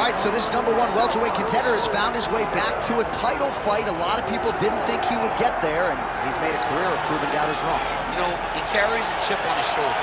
All right, so this #1 welterweight contender has found his way back to a title fight. A lot of people didn't think he would get there, and he's made a career of proving doubters wrong. You know, he carries a chip on his shoulder.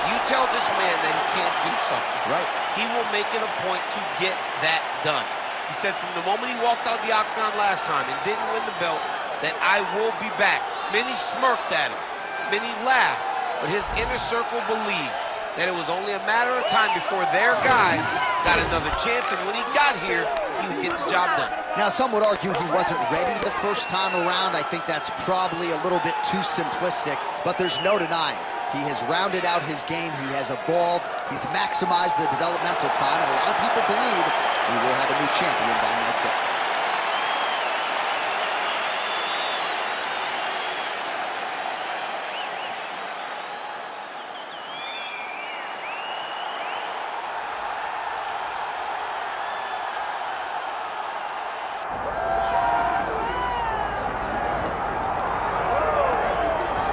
You tell this man that he can't do something. Right. He will make it a point to get that done. He said from the moment he walked out the octagon last time and didn't win the belt, that I will be back. Many smirked at him. Many laughed. But his inner circle believed that it was only a matter of time before their guy got another chance. And when he got here, he would get the job done. Now, some would argue he wasn't ready the first time around. I think that's probably a little bit too simplistic, but there's no denying. He has rounded out his game. He has evolved. He's maximized the developmental time, and a lot of people believe we will have a new champion by next year.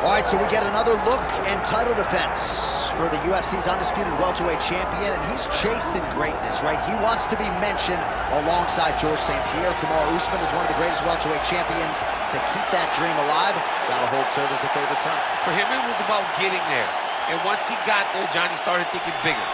All right, so we get another look and title defense for the UFC's undisputed welterweight champion, and he's chasing greatness, right? He wants to be mentioned alongside George St. Pierre. Kamaru Usman is one of the greatest welterweight champions. To keep that dream alive, gotta hold serve as the favorite time. For him, it was about getting there. And once he got there, Johnny started thinking bigger.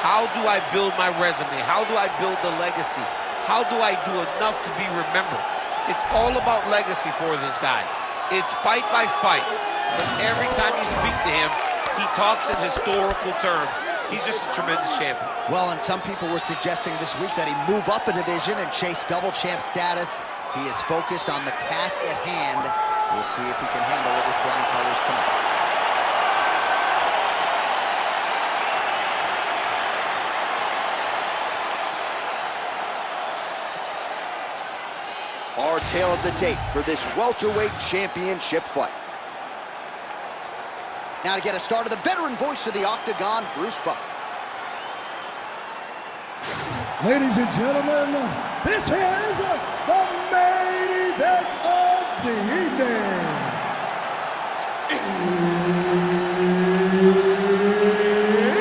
How do I build my resume? How do I build the legacy? How do I do enough to be remembered? It's all about legacy for this guy. It's fight by fight. But every time you speak to him, he talks in historical terms. He's just a tremendous champion. Well, and some people were suggesting this week that he move up a division and chase double champ status. He is focused on the task at hand. We'll see if he can handle it with flying colors tonight. Our tale of the tape for this welterweight championship fight. Now to get us started, the veteran voice of the Octagon, Bruce Buffer. Ladies and gentlemen, this is the main event of the evening.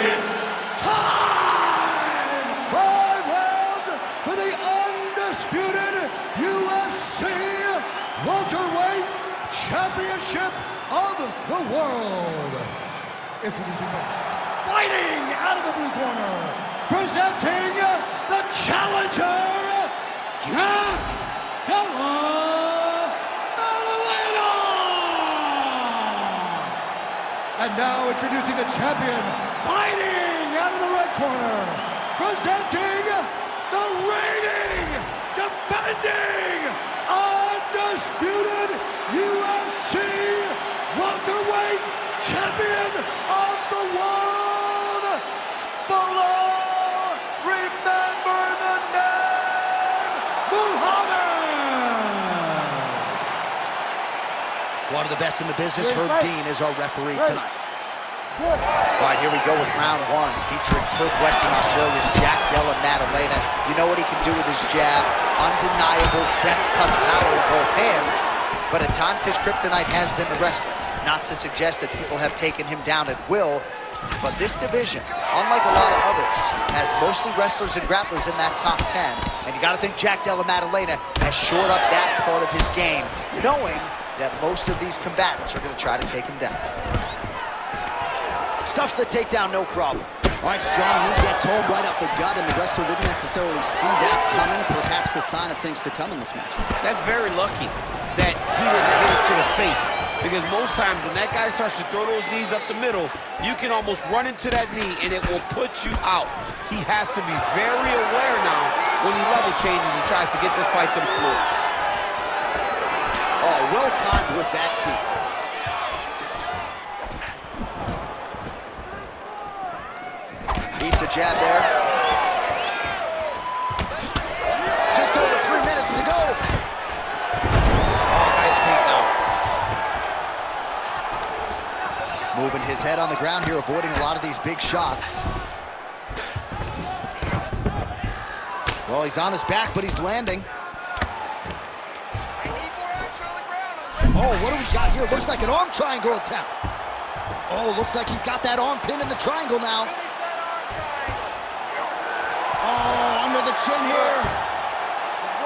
It's time! 5 rounds for the undisputed UFC welterweight championship of the world. Introducing first, fighting out of the blue corner, presenting the challenger, Della Maddalena. And now introducing the champion, fighting out of the red corner, presenting the reigning, defending, undisputed UFC welterweight champion of the world, Belal. Remember the name, Muhammad. One of the best in the business, Herb Dean, is our referee tonight. All right, here we go with round 1, featuring Perth, Western Australia's Della Maddalena. You know what he can do with his jab. Undeniable death touch power in both hands. But at times his kryptonite has been the wrestling. Not to suggest that people have taken him down at will, but this division, unlike a lot of others, has mostly wrestlers and grapplers in that top 10. And you gotta think Della Maddalena has shored up that part of his game, knowing that most of these combatants are gonna try to take him down. Stuffs the takedown, no problem. All right, strong knee gets home right up the gut, and the wrestler didn't necessarily see that coming. Perhaps a sign of things to come in this match. That's very lucky that he didn't get it to the face. Because most times when that guy starts to throw those knees up the middle, you can almost run into that knee and it will put you out. He has to be very aware now when he level changes and tries to get this fight to the floor. Oh, well timed with that tee. Beats a jab there. Just over 3 minutes to go. Moving his head on the ground here, avoiding a lot of these big shots. Well, he's on his back, but he's landing. Oh, what do we got here? Looks like an arm triangle attempt. Oh, looks like he's got that arm pin in the triangle now. Oh, under the chin here.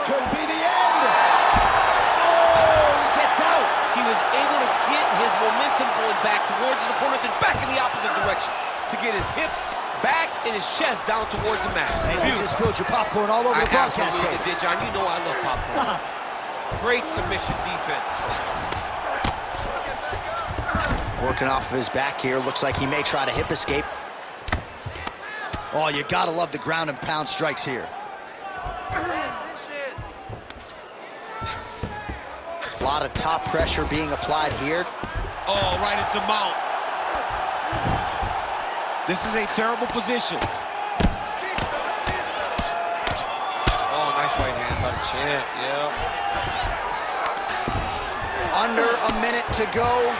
Could be the end. Oh, he gets out. He was able to get his momentum going back towards his opponent and back in the opposite direction to get his hips back and his chest down towards the mat. And you just spilled your popcorn all over the broadcast tape. I did, John. You know I love popcorn. Great submission defense. Working off of his back here. Looks like he may try to hip escape. Oh, you gotta love the ground and pound strikes here. A lot of top pressure being applied here. Oh, right into mount. This is a terrible position. Oh, nice right hand by the champ, yeah. Under a minute to go.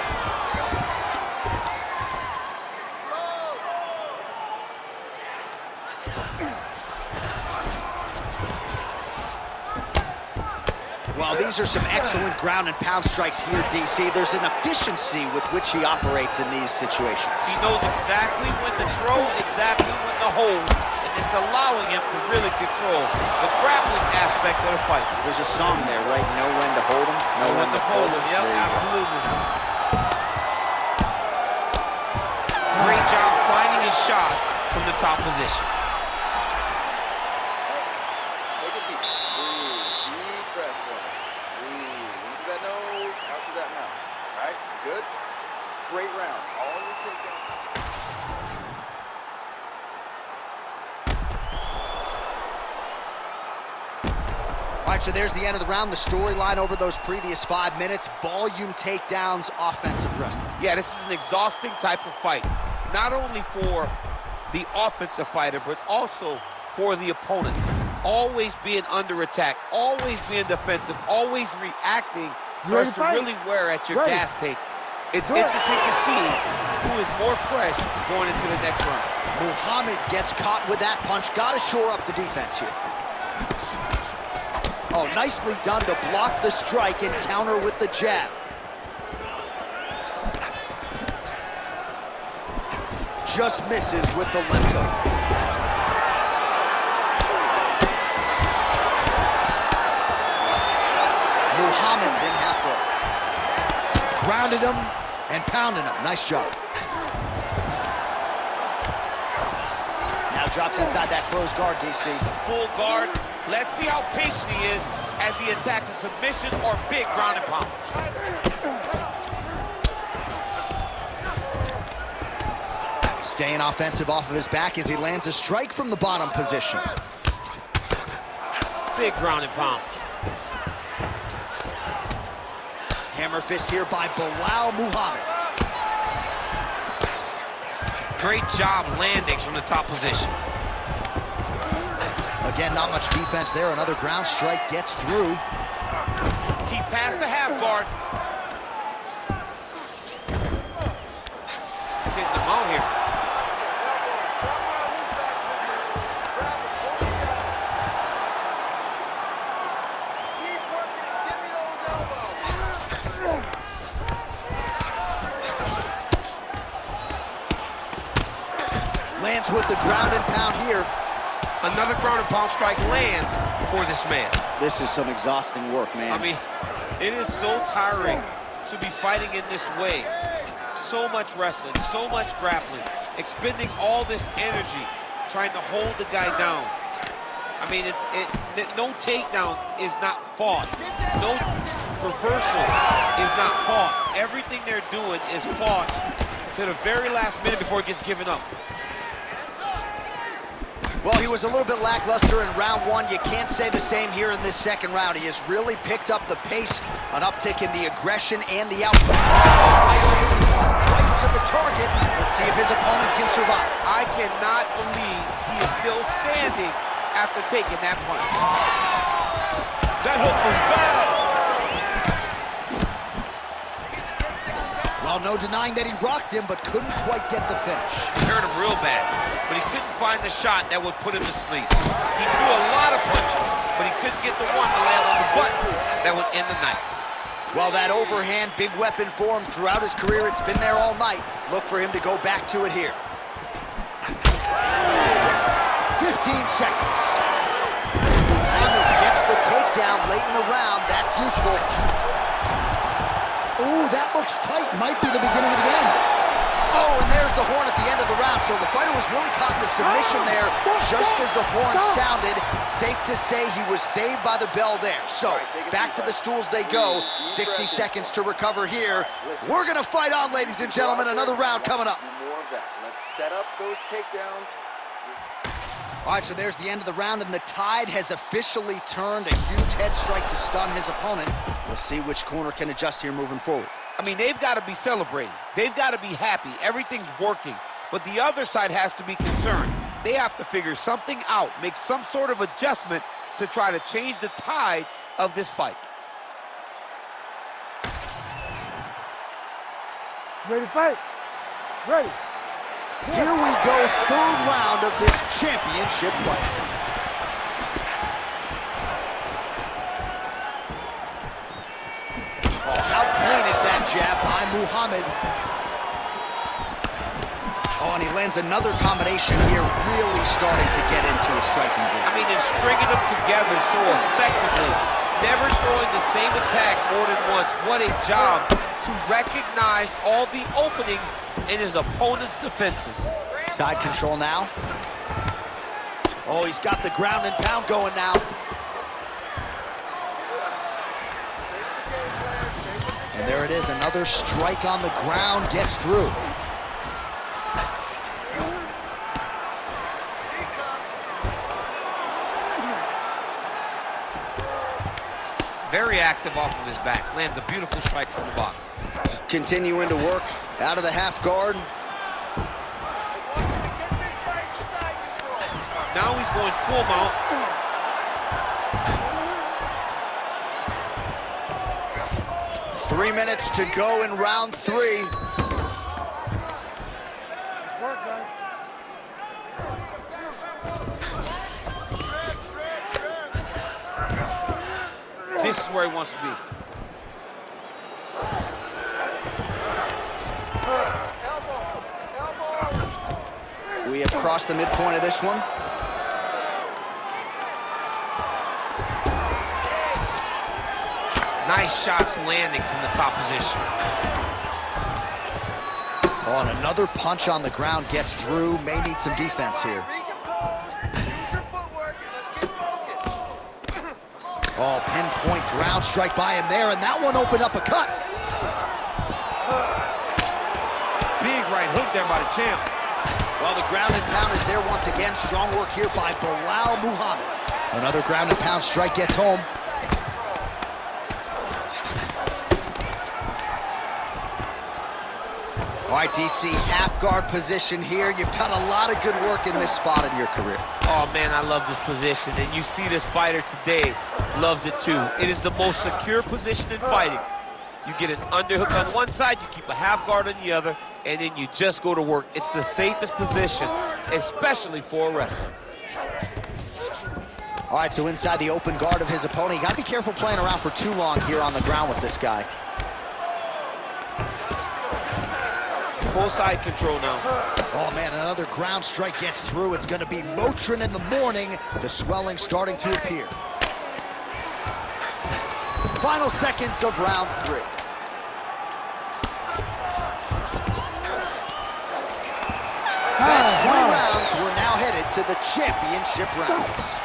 Well, these are some excellent ground and pound strikes here, DC. There's an efficiency with which he operates in these situations. He knows exactly when to throw, exactly when to hold, and it's allowing him to really control the grappling aspect of the fight. There's a song there, right? Know when to hold him, know when to fold him. Yep, absolutely. Great job finding his shots from the top position. Take a seat. Breathe. Deep breath for me. Breathe. In through that nose, out through that mouth. All right? Good? Great round. All your takedown. All right, so there's the end of the round. The storyline over those previous 5 minutes. Volume takedowns, offensive wrestling. Yeah, this is an exhausting type of fight. Not only for the offensive fighter, but also for the opponent. Always being under attack, always being defensive, always reacting starts to really wear at your gas tank. It's interesting to see who is more fresh going into the next round. Muhammad gets caught with that punch. Got to shore up the defense here. Oh, nicely done to block the strike and counter with the jab. Just misses with the left hook. Muhammad's in half guard. Grounded him and pounded him. Nice job. Now drops inside that closed guard, DC. Full guard. Let's see how patient he is as he attacks a submission or big ground and pound. Staying offensive off of his back as he lands a strike from the bottom position. Big ground and pound. Hammer fist here by Belal Muhammad. Great job landing from the top position. Again, not much defense there. Another ground strike gets through. He passed the half guard. Getting them out here. Keep working and give me those elbows. Lands with the ground and pound here. Another ground and pound strike lands for this man. This is some exhausting work, man. I mean, it is so tiring to be fighting in this way. So much wrestling, so much grappling, expending all this energy trying to hold the guy down. I mean, no takedown is not fought. No reversal is not fought. Everything they're doing is fought to the very last minute before it gets given up. Well, he was a little bit lackluster in round one. You can't say the same here in this second round. He has really picked up the pace, an uptick in the aggression and the output. Right to the target. Let's see if his opponent can survive. I cannot believe he is still standing after taking that punch. That hook was bad. Well, no denying that he rocked him, but couldn't quite get the finish. He hurt him real bad, but he couldn't find the shot that would put him to sleep. He threw a lot of punches, but he couldn't get the one to land on the button that would end the night. Well, that overhand big weapon for him throughout his career, it's been there all night. Look for him to go back to it here. 15 seconds. useful. Ooh, that looks tight. Might be the beginning of the end. Oh, and there's the horn at the end of the round. So the fighter was really caught in a submission there just as the horn sounded. Safe to say he was saved by the bell there. So back to the stools they go. 60 seconds to recover here. We're going to fight on, ladies and gentlemen. Another round coming up. More of that. Let's set up those takedowns. All right, so there's the end of the round, and the tide has officially turned. A huge head strike to stun his opponent. We'll see which corner can adjust here moving forward. I mean, they've got to be celebrating. They've got to be happy. Everything's working. But the other side has to be concerned. They have to figure something out, make some sort of adjustment to try to change the tide of this fight. Ready to fight? Ready. Here we go, third round of this championship fight. Oh, how clean is that jab by Muhammad? Oh, and he lands another combination here, really starting to get into a striking game. I mean, they're stringing them together so effectively, never throwing the same attack more than once. What a job to recognize all the openings in his opponent's defenses. Side control now. Oh, he's got the ground and pound going now. And there it is, another strike on the ground, gets through. Very active off of his back. Lands a beautiful strike from the bottom. Continuing to work out of the half guard. Now he's going full mount. 3 minutes to go in round 3. Work, guys. This is where he wants to be. We have crossed the midpoint of this one. Nice shots landing from the top position. Oh, and another punch on the ground gets through. May need some defense here. Use your footwork and let's get focused. Oh, pinpoint ground strike by him there, and that one opened up a cut. Big right hook there by the champ. Well, the ground and pound is there once again. Strong work here by Belal Muhammad. Another ground and pound strike gets home. All right, DC, half guard position here. You've done a lot of good work in this spot in your career. Oh, man, I love this position. And you see this fighter today loves it, too. It is the most secure position in fighting. You get an underhook on one side, you keep a half guard on the other, and then you just go to work. It's the safest position, especially for a wrestler. All right, so inside the open guard of his opponent. You got to be careful playing around for too long here on the ground with this guy. Full side control now. Oh, man, another ground strike gets through. It's going to be Motrin in the morning. The swelling starting to appear. Final seconds of round 3. That's 3 rounds. We're now headed to the championship rounds.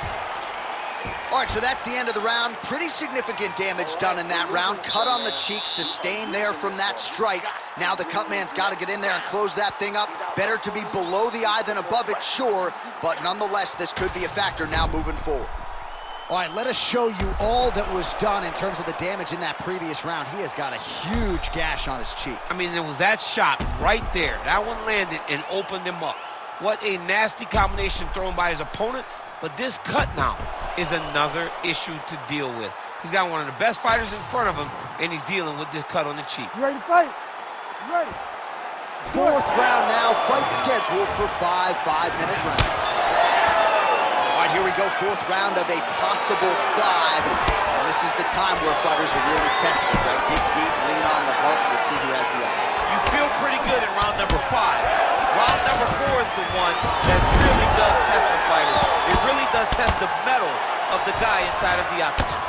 All right, so that's the end of the round. Pretty significant damage done in that round. Cut on the cheek, sustained there from that strike. Now the cut man's got to get in there and close that thing up. Better to be below the eye than above it, sure. But nonetheless, this could be a factor now moving forward. All right, let us show you all that was done in terms of the damage in that previous round. He has got a huge gash on his cheek. I mean, there was that shot right there. That one landed and opened him up. What a nasty combination thrown by his opponent. But this cut now is another issue to deal with. He's got one of the best fighters in front of him, and he's dealing with this cut on the cheek. You ready to fight? You ready? 4th round now, fight scheduled for 5 5-minute rounds. All right, here we go, 4th round of a possible 5. And this is the time where fighters are really tested, right? Dig deep, lean on the heart, we'll see who has the upper. You feel pretty good in round number 5. Round number 4 is the one that really does test the fighters. It really does test the mettle of the guy inside of the octagon.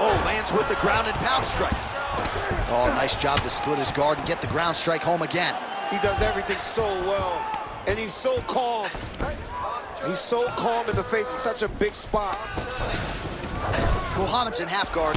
Oh, lands with the ground and pound strike. Oh, nice job to split his guard and get the ground strike home again. He does everything so well, and he's so calm. He's so calm in the face of such a big spot. Muhammad's in half guard.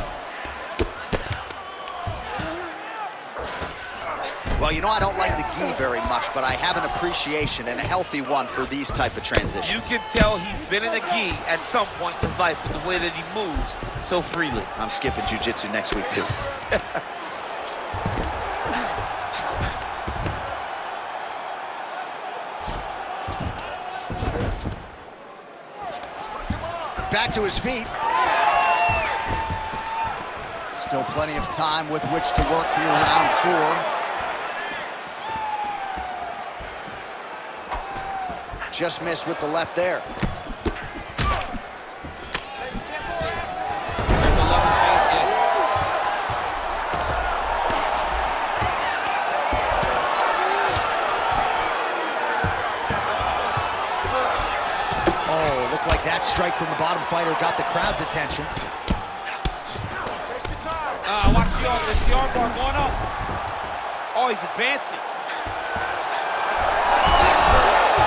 Well, you know, I don't like the gi very much, but I have an appreciation and a healthy one for these type of transitions. You can tell he's been in a gi at some point in his life with the way that he moves so freely. I'm skipping jiu-jitsu next week, too. Back to his feet. Still plenty of time with which to work here, round 4. Just missed with the left there. There's a level change, yes. Oh, looked like that strike from the bottom fighter got the crowd's attention. Watch the arm. There's the arm bar going up. Oh, he's advancing.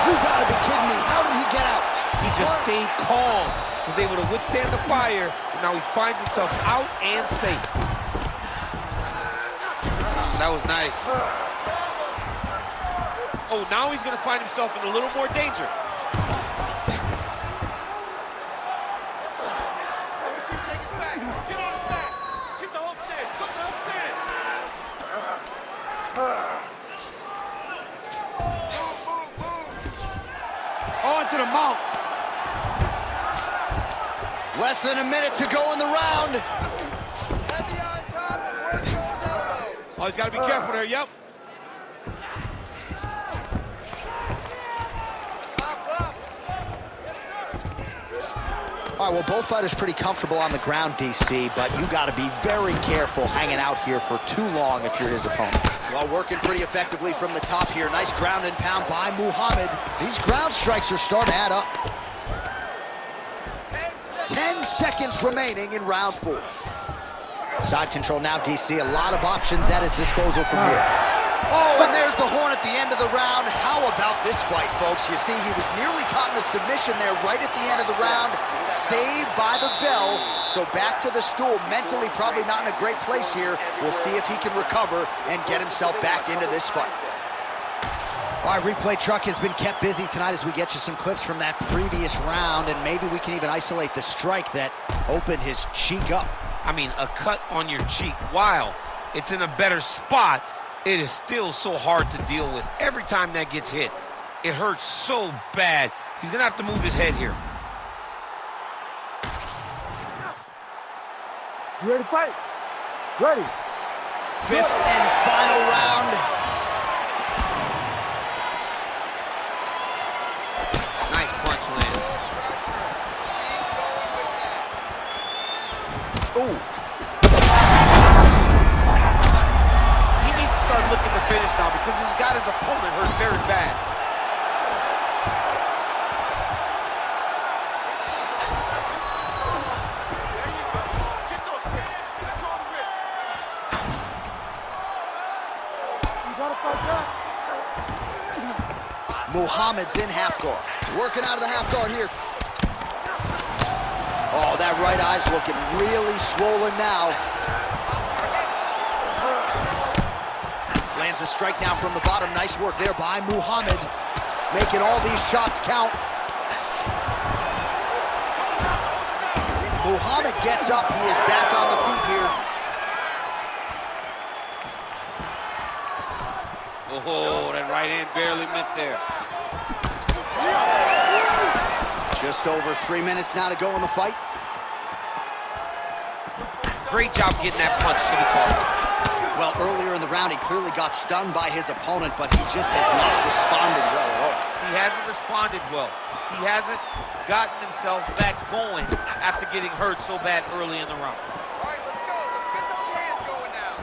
You gotta be kidding me. How did he get out? He just stayed calm, was able to withstand the fire, and now he finds himself out and safe. That was nice. Oh, now he's gonna find himself in a little more danger. Let me see you take his back. Get on his back. Get the hooks in. Put the hooks in. On to the mount. Less than a minute to go in the round. Heavy on top and work those elbows. Oh, he's got to be careful there. Yep. All right, well, both fighters pretty comfortable on the ground, DC, but you got to be very careful hanging out here for too long if you're his opponent. Well, working pretty effectively from the top here. Nice ground and pound by Muhammad. These ground strikes are starting to add up. 10 seconds remaining in round 4. Side control now, DC. A lot of options at his disposal from here. Oh, and there's the horn at the end of the round. How about this fight, folks? You see, he was nearly caught in a submission there right at the end of the round. Saved by the bell. So back to the stool. Mentally probably not in a great place here. We'll see if he can recover and get himself back into this fight. All right, replay truck has been kept busy tonight as we get you some clips from that previous round, and maybe we can even isolate the strike that opened his cheek up. I mean, a cut on your cheek, while it's in a better spot, it is still so hard to deal with. Every time that gets hit, it hurts so bad. He's going to have to move his head here. You ready to fight? Ready. 5th and final round. Nice punch land. Ooh. He needs to start looking to finish now because he's got his opponent hurt very bad. There you go. Get those wrists. Control the wrists. You gotta fight back. Muhammad's in half guard. Working out of the half guard here. Oh, that right eye's looking really swollen now. Lands a strike now from the bottom. Nice work there by Muhammad. Making all these shots count. Muhammad gets up. He is back on the feet here. Oh, that right hand barely missed there. Just over 3 minutes now to go in the fight. Great job getting that punch to the target. Well, earlier in the round, he clearly got stunned by his opponent, but he just has not responded well at all. He hasn't responded well. He hasn't gotten himself back going after getting hurt so bad early in the round. All right, let's go. Let's get those hands going now.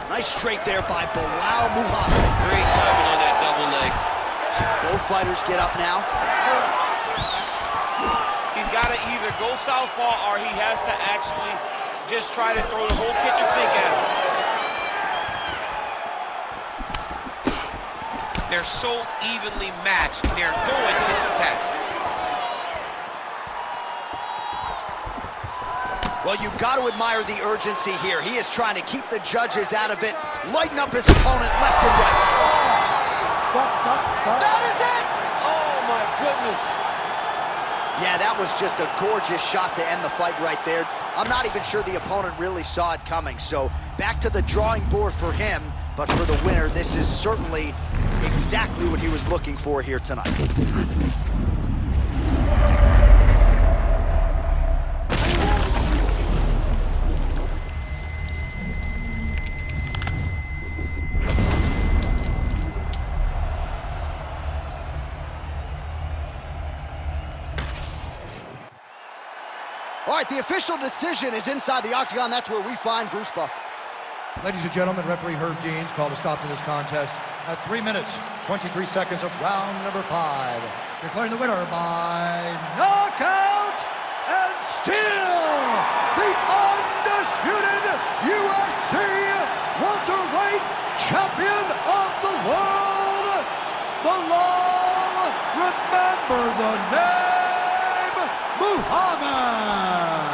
Nice straight there by Belal Muhammad. Great timing on that double leg. Both fighters get up now. He's got to either either go southpaw or he has to actually just try to throw the whole kitchen sink at him. They're so evenly matched. They're going tit-for-tat. Well, you've got to admire the urgency here. He is trying to keep the judges out of it, lighten up his opponent left and right. Oh. Stop. That is it! Oh, my goodness. Yeah, that was just a gorgeous shot to end the fight right there. I'm not even sure the opponent really saw it coming. So back to the drawing board for him, but for the winner, this is certainly exactly what he was looking for here tonight. All right, the official decision is inside the octagon. That's where we find Bruce Buffer. Ladies and gentlemen, referee Herb Dean's called a stop to this contest at 3 minutes, 23 seconds of round number 5. Declaring the winner by knockout and still the undisputed UFC welterweight champion of the world, Belal. Remember the name, Muhammad.